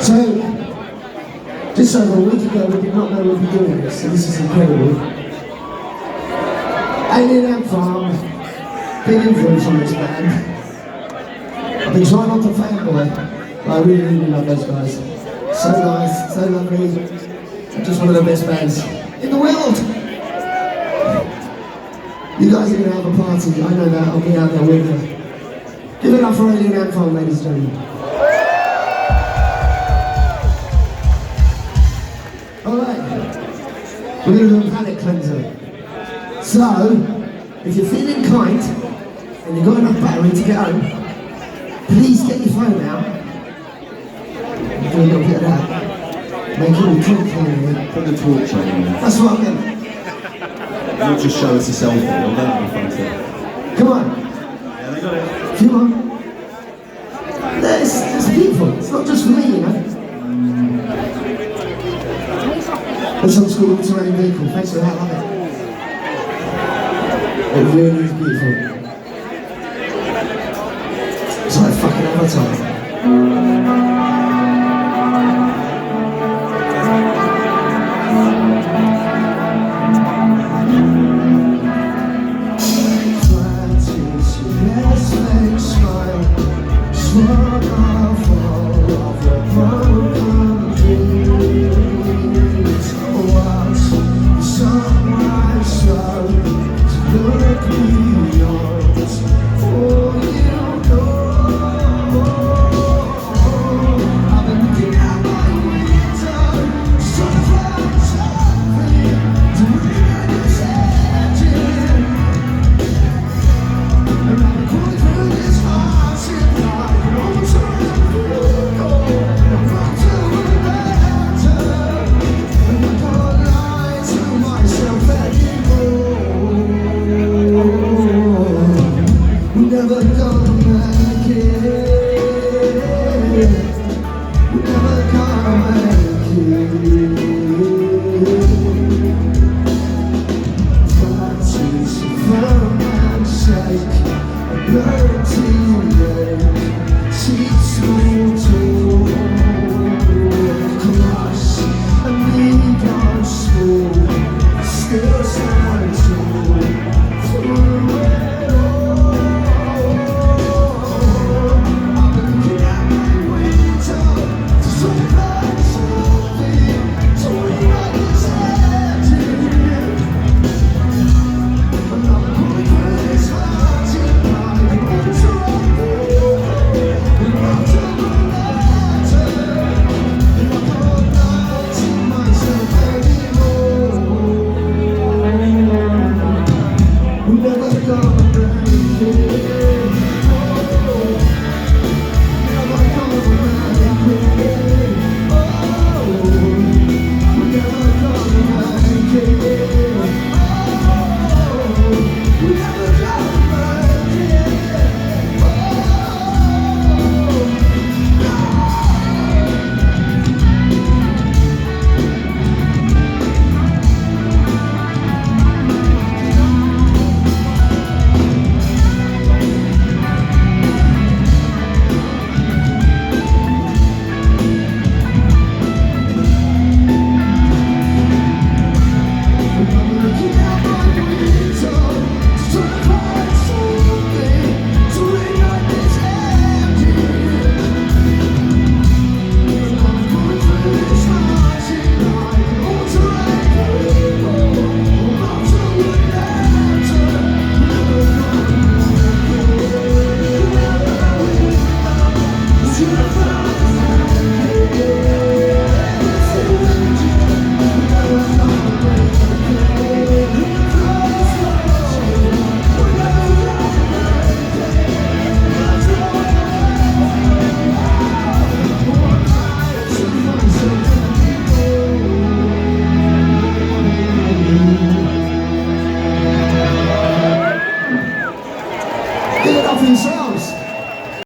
So, just over a week ago, we did not know we'd be doing this, so this is incredible. Alien Ant Farm, big influence on this band. I've been trying not to fanboy, but I really, really love those guys. So nice, so lovely, just one of the best bands in the world. You guys are going to have a party, I know that, I'll be out there with you. Give it up for Alien Ant Farm, ladies and gentlemen. Alright, we're going to do a palate cleanser. So, if you're feeling kind and you've got enough battery to get home, please get your phone out. Do a little bit of that. Make it all twinkling in here. Put the torch on. That's what I'm getting. Don't just show us a selfie, you'll never be fun to. Come on. Yeah, they got it. Come on. It's beautiful. It's not just for me, you know. This one's called All Terrain Vehicle. Thanks for that, love it. It really